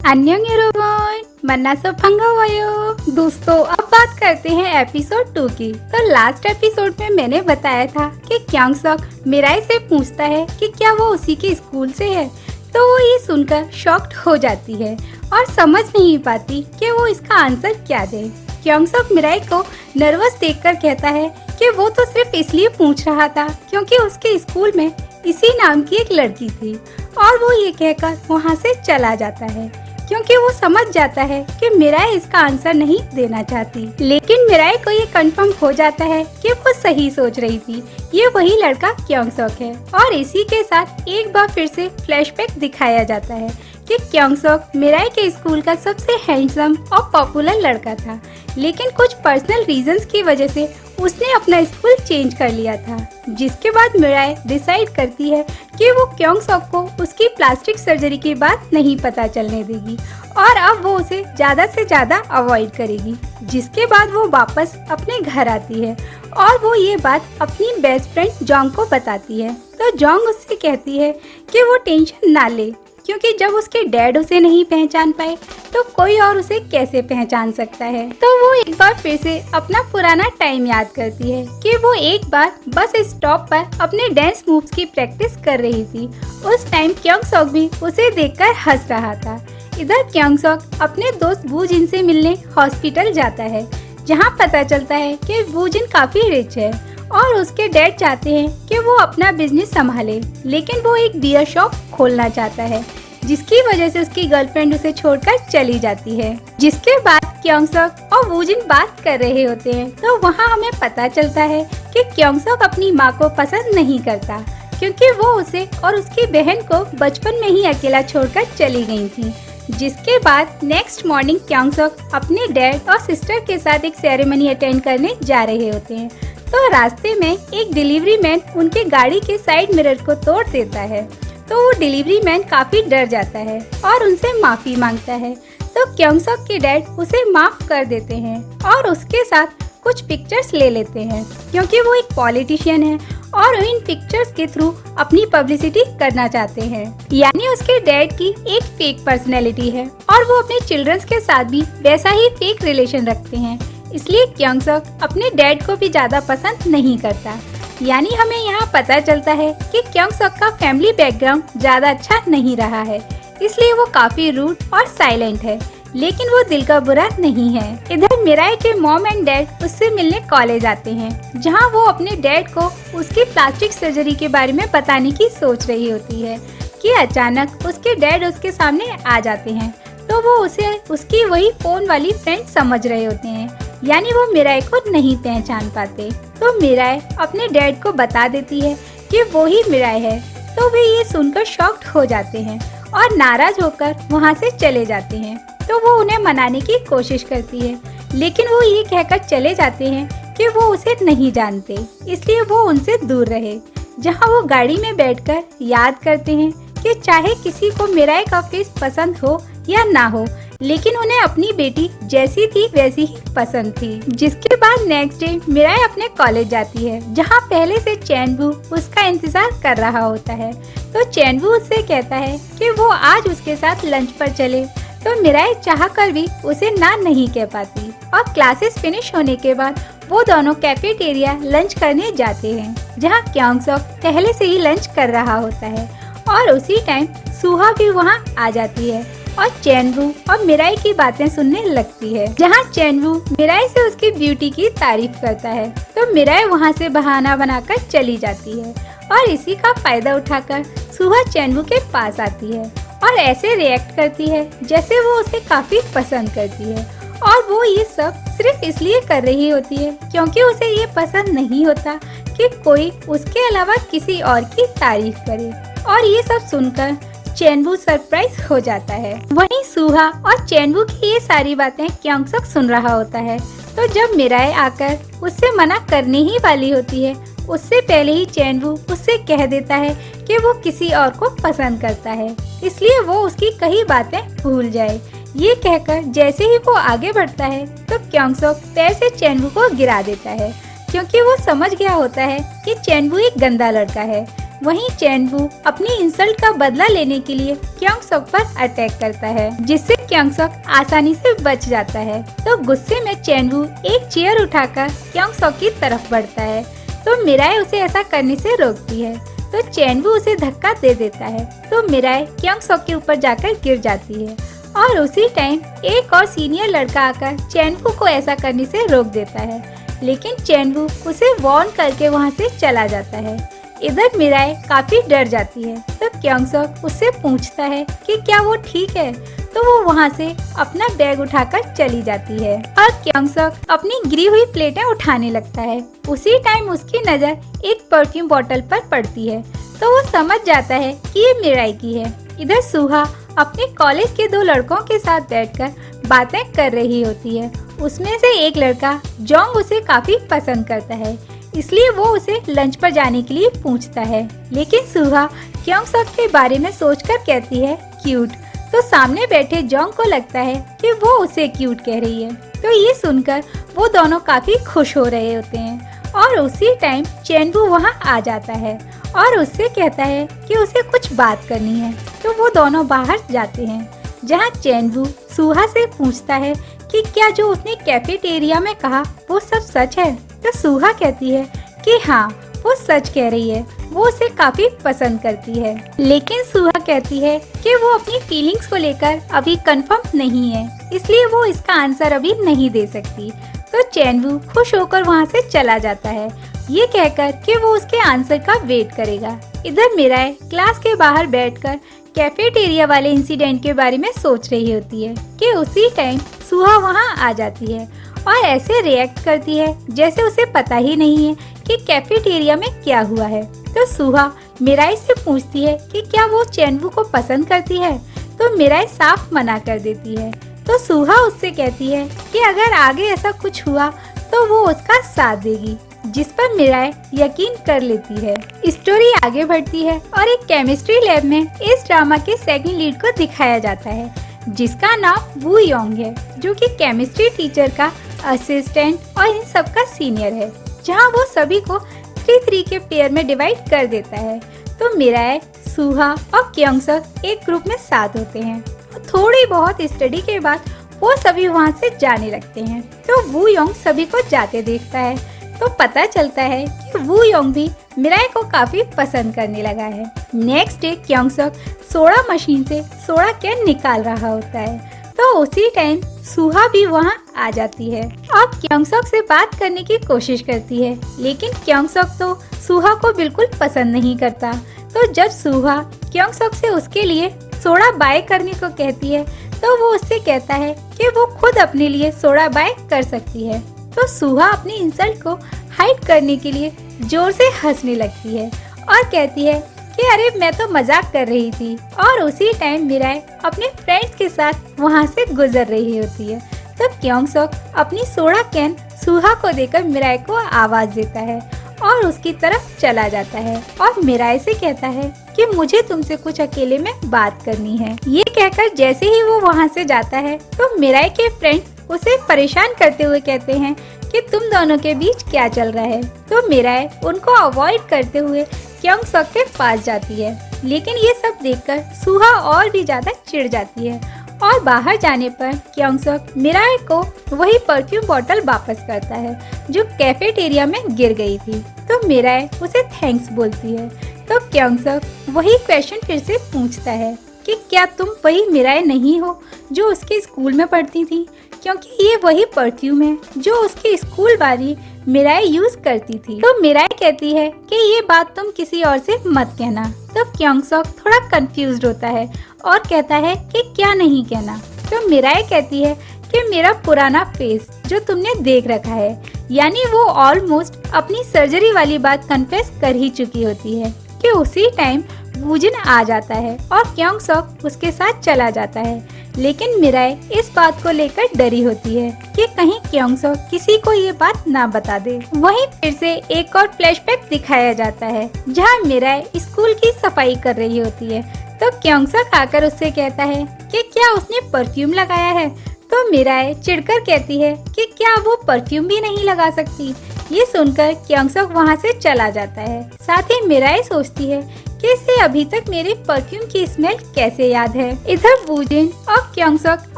अन्यंग यरोबोन मन्ना सब फंगा वायो। दोस्तों अब बात करते हैं एपिसोड 2 की। तो लास्ट एपिसोड में मैंने बताया था कि क्यांग सॉक मिराई से पूछता है कि क्या वो उसी के स्कूल से है। तो वो ये सुनकर शॉक्ड हो जाती है और समझ नहीं पाती कि वो इसका आंसर क्या दे। क्यांग सॉक मिराई को नर्वस देखकर कहता है कि वो तो सिर्फ इसलिए पूछ रहा था क्योंकि उसके स्कूल में इसी नाम की एक लड़की थी, और वो ये कहकर वहाँ से चला जाता है क्योंकि वो समझ जाता है कि मिराई इसका आंसर नहीं देना चाहती। लेकिन मिराई को ये कंफर्म हो जाता है कि वो सही सोच रही थी, ये वही लड़का क्यांग सॉक है। और इसी के साथ एक बार फिर से फ्लैशबैक दिखाया जाता है कि क्यांग सॉक मिराई के स्कूल का सबसे हैंडसम और पॉपुलर लड़का था, लेकिन कुछ पर्सनल रीजंस की वजह से उसने अपना स्कूल चेंज कर लिया था। जिसके बाद मिराई डिसाइड करती है कि वो क्यांग सॉक को उसकी प्लास्टिक सर्जरी की बात नहीं पता चलने देगी और अब वो उसे ज्यादा से ज्यादा अवॉइड करेगी। जिसके बाद वो वापस अपने घर आती है और वो ये बात अपनी बेस्ट फ्रेंड जोंग को बताती है। तो जोंग उससे कहती है कि वो टेंशन ना ले, क्योंकि जब उसके डैड उसे नहीं पहचान पाए तो कोई और उसे कैसे पहचान सकता है। तो वो एक बार फिर से अपना पुराना टाइम याद करती है कि वो एक बार बस स्टॉप पर अपने डांस मूव्स की प्रैक्टिस कर रही थी। उस टाइम क्यांग सॉक भी उसे देखकर हंस रहा था। इधर क्यांग सॉक अपने दोस्त वू जिन से मिलने हॉस्पिटल जाता है, जहाँ पता चलता है कि वू जिन काफी रिच है और उसके डैड चाहते हैं कि वो अपना बिजनेस संभाले, लेकिन वो एक बियर शॉप खोलना चाहता है, जिसकी वजह से उसकी गर्लफ्रेंड उसे छोड़कर चली जाती है। जिसके बाद क्यांग सॉक और वू जिन बात कर रहे होते हैं, तो वहाँ हमें पता चलता है कि क्यांग सॉक अपनी माँ को पसंद नहीं करता, क्योंकि वो उसे और उसकी बहन को बचपन में ही अकेला छोड़कर चली गई थी। जिसके बाद नेक्स्ट मॉर्निंग क्यांग सॉक अपने डैड और सिस्टर के साथ एक सेरेमनी अटेंड करने जा रहे होते हैं। तो रास्ते में एक डिलीवरी मैन उनके गाड़ी के साइड मिरर को तोड़ देता है। तो वो डिलीवरी मैन काफी डर जाता है और उनसे माफी मांगता है। तो क्यांग सॉक के डैड उसे माफ कर देते हैं और उसके साथ कुछ पिक्चर्स ले लेते हैं, क्योंकि वो एक पॉलिटिशियन है और इन पिक्चर्स के थ्रू अपनी पब्लिसिटी करना चाहते हैं। यानी उसके डैड की एक फेक पर्सनैलिटी है और वो अपने चिल्ड्रंस के साथ भी वैसा ही फेक रिलेशन रखते हैं। इसलिए क्यांग सॉक अपने डैड को भी ज्यादा पसंद नहीं करता। यानी हमें यहाँ पता चलता है कि क्यांग सॉक का फैमिली बैकग्राउंड ज्यादा अच्छा नहीं रहा है, इसलिए वो काफी रूड और साइलेंट है, लेकिन वो दिल का बुरा नहीं है। इधर मिराई के मॉम एंड डैड उससे मिलने कॉलेज आते हैं, जहाँ वो अपने डैड को उसकी प्लास्टिक सर्जरी के बारे में बताने की सोच रही होती है कि अचानक उसके डैड उसके सामने आ जाते हैं। तो वो उसे उसकी वही फोन वाली फ्रेंड समझ रहे होते हैं, यानी वो मिराई को नहीं पहचान पाते। तो मिराई अपने डैड को बता देती है कि वो ही मिराई है। तो वे ये सुनकर शॉक्ड हो जाते हैं और नाराज होकर वहाँ से चले जाते हैं। तो वो उन्हें मनाने की कोशिश करती है, लेकिन वो ये कहकर चले जाते हैं कि वो उसे नहीं जानते, इसलिए वो उनसे दूर रहे। जहाँ वो गाड़ी में बैठकर याद करते हैं कि चाहे किसी को मिराई का फेस पसंद हो या ना हो, लेकिन उन्हें अपनी बेटी जैसी थी वैसी ही पसंद थी। जिसके बाद नेक्स्ट डे मिराई अपने कॉलेज जाती है, जहाँ पहले से चैन वू उसका इंतजार कर रहा होता है। तो चैन वू उससे कहता है कि वो आज उसके साथ लंच पर चले। तो मिराई चाहकर भी उसे ना नहीं कह पाती और क्लासेस फिनिश होने के बाद वो दोनों कैफेटेरिया लंच करने जाते हैं, जहाँ क्यांग सॉक पहले से ही लंच कर रहा होता है। और उसी टाइम सुहा भी वहाँ आ जाती है और चैन वू और मिराई की बातें सुनने लगती है, जहाँ चैन वू मिराई से उसकी ब्यूटी की तारीफ करता है। तो मिराई वहाँ से बहाना बनाकर चली जाती है और इसी का फायदा उठाकर सुहा चैन वू के पास आती है और ऐसे रिएक्ट करती है जैसे वो उसे काफी पसंद करती है। और वो ये सब सिर्फ इसलिए कर रही होती है क्योंकि उसे ये पसंद नहीं होता कि कोई उसके अलावा किसी और की तारीफ करे। और ये सब सुनकर चैन वू सरप्राइज हो जाता है। वहीं सुहा और चैन वू की ये सारी बातें क्यांग सॉक सुन रहा होता है। तो जब मिराई आकर उससे मना करने ही वाली होती है, उससे पहले ही चैन वू उससे कह देता है कि वो किसी और को पसंद करता है, इसलिए वो उसकी कई बातें भूल जाए। ये कहकर जैसे ही वो आगे बढ़ता है, तो क्यांग सॉक पैर से चैन वू को गिरा देता है, क्योंकि वो समझ गया होता है कि चैन वू एक गंदा लड़का है। वहीं चैनवू अपनी इंसल्ट का बदला लेने के लिए क्योंग सॉक पर अटैक करता है, जिससे क्योंग सॉक आसानी से बच जाता है। तो गुस्से में चैनवू एक चेयर उठाकर क्योंग सॉक की तरफ बढ़ता है, तो मिराए उसे ऐसा करने से रोकती है। तो चैनवू उसे धक्का दे देता है, तो मिराए क्योंग सॉक के ऊपर जाकर गिर जाती है। और उसी टाइम एक और सीनियर लड़का आकर चैनवू को ऐसा करने से रोक देता है, लेकिन चैनवू उसे वार्न करके वहाँ से चला जाता है। इधर मिराए काफी डर जाती है, तो क्योंग सॉक उससे पूछता है कि क्या वो ठीक है, तो वो वहाँ से अपना बैग उठाकर चली जाती है और क्योंग सॉक अपनी गिरी हुई प्लेटें उठाने लगता है। उसी टाइम उसकी नजर एक परफ्यूम बोतल पर पड़ती है, तो वो समझ जाता है कि ये मिराई की है। इधर सुहा अपने कॉलेज के दो लड़कों के साथ बैठकर बातें कर रही होती है। उसमें से एक लड़का जोंग उसे काफी पसंद करता है, इसलिए वो उसे लंच पर जाने के लिए पूछता है, लेकिन सुहा क्योंग सॉक के बारे में सोचकर कहती है क्यूट। तो सामने बैठे जोंग को लगता है कि वो उसे क्यूट कह रही है, तो ये सुनकर वो दोनों काफी खुश हो रहे होते हैं। और उसी टाइम चैनवू वहाँ आ जाता है और उससे कहता है कि उसे कुछ बात करनी है। तो वो दोनों बाहर जाते हैं, जहाँ चैनवू सुहा से पूछता है कि क्या जो उसने कैफेटेरिया में कहा वो सब सच है। तो सुहा कहती है कि हाँ, वो सच कह रही है, वो उसे काफी पसंद करती है। लेकिन सुहा कहती है कि वो अपनी फीलिंग्स को लेकर अभी कंफर्म नहीं है, इसलिए वो इसका आंसर अभी नहीं दे सकती। तो चैनवू खुश होकर वहाँ से चला जाता है, ये कहकर कि वो उसके आंसर का वेट करेगा। इधर मिराए क्लास के बाहर बैठकर कैफेटेरिया वाले इंसिडेंट के बारे में सोच रही होती है कि उसी टाइम सुहा वहाँ आ जाती है और ऐसे रिएक्ट करती है जैसे उसे पता ही नहीं है कि कैफेटेरिया में क्या हुआ है। तो सुहा मिराई से पूछती है कि क्या वो चैनवू को पसंद करती है, तो मिराई साफ मना कर देती है। तो सुहा उससे कहती है कि अगर आगे ऐसा कुछ हुआ तो वो उसका साथ देगी, जिस पर मिराए यकीन कर लेती है। स्टोरी आगे बढ़ती है और एक केमिस्ट्री लैब में इस ड्रामा के सेकंड लीड को दिखाया जाता है, जिसका नाम वू योंग है, जो कि केमिस्ट्री टीचर का असिस्टेंट और इन सब का सीनियर है, जहां वो सभी को 3-3 के पेयर में डिवाइड कर देता है। तो मिराए, सुहा और क्योंग सॉक एक ग्रुप में साथ होते हैं। थोड़ी बहुत स्टडी के बाद वो सभी वहाँ से जाने लगते हैं। तो वू योंग सभी को जाते देखता है, तो पता चलता है कि वू योंग भी मिराई को काफी पसंद करने लगा है। Next day Kyung Sok soda machine से सोडा कैन निकाल रहा होता है, तो उसी टाइम सुहा भी वहाँ आ जाती है और क्योंग सॉक से बात करने की कोशिश करती है, लेकिन क्योंग सॉक तो सुहा को बिल्कुल पसंद नहीं करता। तो जब सुहा क्योंग सॉक से उसके लिए सोडा बाय करने को कहती है, तो वो उससे कहता है कि वो खुद अपने लिए सोडा बाय कर सकती है। तो सुहा अपनी इंसल्ट को हाइड करने के लिए जोर से हंसने लगती है और कहती है कि अरे मैं तो मजाक कर रही थी। और उसी टाइम मिराए अपने फ्रेंड्स के साथ वहाँ से गुजर रही होती है। तो क्योंग सॉक अपनी सोडा कैन सुहा को देकर मिराए को आवाज देता है और उसकी तरफ चला जाता है और मिराए से कहता है कि मुझे तुमसे कुछ अकेले में बात करनी है। ये कहकर जैसे ही वो वहाँ से जाता है, तो मिराए के फ्रेंड्स उसे परेशान करते हुए कहते हैं कि तुम दोनों के बीच क्या चल रहा है। तो मिराए उनको अवॉइड करते हुए क्योंग सॉक के पास जाती है, लेकिन ये सब देखकर सुहा और भी ज्यादा चिढ़ जाती है और बाहर जाने पर क्योंग सॉक मिराए को वही परफ्यूम बोतल वापस करता है जो कैफेटेरिया में गिर गई थी। तो मिराए उसे थैंक्स बोलती है। तो क्योंग सॉक वही क्वेश्चन फिर से पूछता है कि क्या तुम वही मिराए नहीं हो जो उसके स्कूल में पढ़ती थी, क्योंकि ये वही परफ्यूम है जो उसकी स्कूल वाली मिराए यूज करती थी। तो मिराए कहती है कि ये बात तुम किसी और से मत कहना। तो क्योंग सॉक थोड़ा कंफ्यूज्ड होता है और कहता है कि क्या नहीं कहना। तो मिराए कहती है कि मेरा पुराना फेस जो तुमने देख रखा है, यानी वो ऑलमोस्ट अपनी सर्जरी वाली बात कन्फेस कर ही चुकी होती है कि उसी टाइम वूजिन आ जाता है और क्योंग सॉक उसके साथ चला जाता है। लेकिन मिराए इस बात को लेकर डरी होती है कि कहीं क्योंग सॉक किसी को ये बात ना बता दे। वहीं फिर से एक और फ्लैशबैक दिखाया जाता है जहां मिराए स्कूल की सफाई कर रही होती है। तो क्योंग सॉक आकर उससे कहता है कि क्या उसने परफ्यूम लगाया है। तो मिराए चिढ़कर कहती है कि क्या वो परफ्यूम भी नहीं लगा सकती, ये सुनकर क्योंगसोक वहाँ से चला जाता है। साथ ही मिराई सोचती है कि इसे अभी तक मेरे परफ्यूम की स्मेल कैसे याद है। इधर वूजिन और क्योंगसोक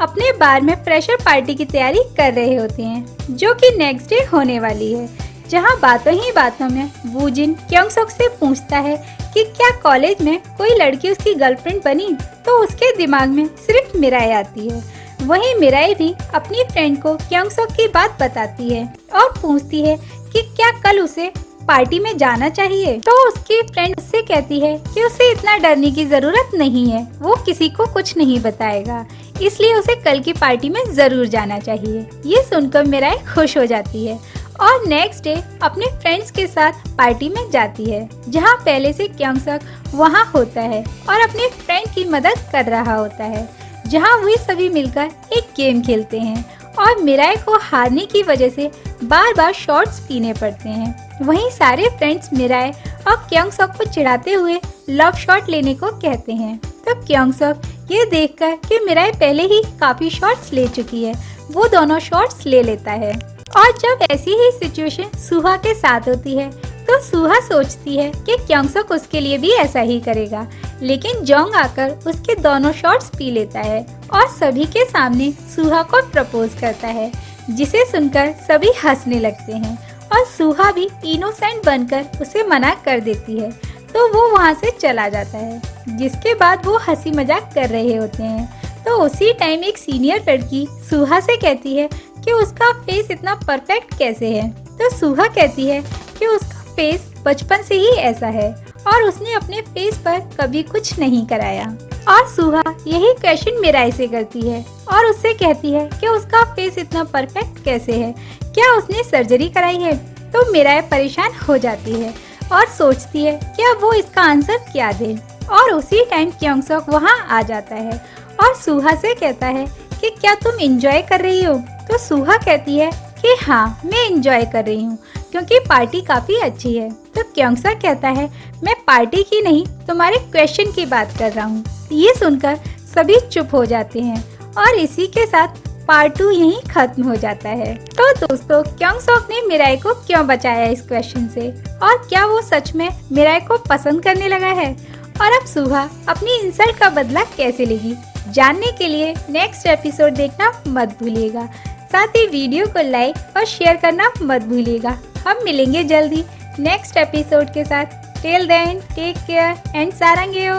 अपने बार में फ्रेशर पार्टी की तैयारी कर रहे होते हैं, जो कि नेक्स्ट डे होने वाली है। जहाँ बातों ही बातों में वूजिन क्योंगसोक से पूछता है कि क्या कॉलेज में कोई लड़की उसकी गर्लफ्रेंड बनी, तो उसके दिमाग में सिर्फ मिराई आती है। वहीं मिराई भी अपनी फ्रेंड को क्योंगसोक की बात बताती है और पूछती है कि क्या कल उसे पार्टी में जाना चाहिए। तो उसकी फ्रेंड उससे कहती है कि उसे इतना डरने की जरूरत नहीं है, वो किसी को कुछ नहीं बताएगा, इसलिए उसे कल की पार्टी में जरूर जाना चाहिए। ये सुनकर मिराई खुश हो जाती है और नेक्स्ट डे अपने फ्रेंड्स के साथ पार्टी में जाती है, जहाँ पहले से क्योंगसोक वहाँ होता है और अपने फ्रेंड की मदद कर रहा होता है, जहाँ वे सभी मिलकर एक गेम खेलते हैं और मिराई को हारने की वजह से बार बार शॉट्स पीने पड़ते हैं। वहीं सारे फ्रेंड्स मिराई और क्योंगसोक को चिढ़ाते हुए लव शॉट लेने को कहते हैं। तो क्योंगसोक ये देखकर कि मिराई पहले ही काफी शॉट्स ले चुकी है, वो दोनों शॉट्स ले लेता है। और जब ऐसी ही सिचुएशन सुहा के साथ होती है तो सुहा सोचती है कि क्योंगसोक उसके लिए भी ऐसा ही करेगा, लेकिन जोंग आकर उसके दोनों शॉट्स पी लेता है और सभी के सामने सुहा को प्रपोज करता है, जिसे सुनकर सभी हंसने लगते हैं और सुहा भी इनोसेंट बनकर उसे मना कर देती है। तो वो वहाँ से चला जाता है, जिसके बाद वो हंसी मजाक कर रहे होते हैं। तो उसी टाइम एक सीनियर लड़की सुहा से कहती है कि उसका फेस इतना परफेक्ट कैसे है। तो सुहा कहती है कि उसका फेस बचपन से ही ऐसा है और उसने अपने फेस पर कभी कुछ नहीं कराया। और सुहा यही क्वेश्चन मिराई से करती है और उससे कहती है कि उसका फेस इतना परफेक्ट कैसे है, क्या उसने सर्जरी कराई है। तो मिराई परेशान हो जाती है और सोचती है कि अब वो इसका आंसर क्या दे। और उसी टाइम क्योंगसोक वहाँ आ जाता है और सुहा से कहता है कि क्या तुम एंजॉय कर रही हो। तो सुहा कहती है कि हाँ, मैं एंजॉय कर रही हूँ क्योंकि पार्टी काफी अच्छी है। तो क्योंगसोक कहता है मैं पार्टी की नहीं, तुम्हारे क्वेश्चन की बात कर रहा हूँ। ये सुनकर सभी चुप हो जाते हैं और इसी के साथ पार्ट 2 यहीं खत्म हो जाता है। तो दोस्तों, क्योंगसोक ने मिराई को क्यों बचाया इस क्वेश्चन से, और क्या वो सच में मिराई को पसंद करने लगा है, और अब सुहा अपनी इंसल्ट का बदला कैसे लेगी, जानने के लिए नेक्स्ट एपिसोड देखना मत भूलिएगा। साथ ही वीडियो को लाइक और शेयर करना मत भूलिएगा। हम मिलेंगे जल्दी नेक्स्ट एपिसोड के साथ। Till then take care and सारंगेयो।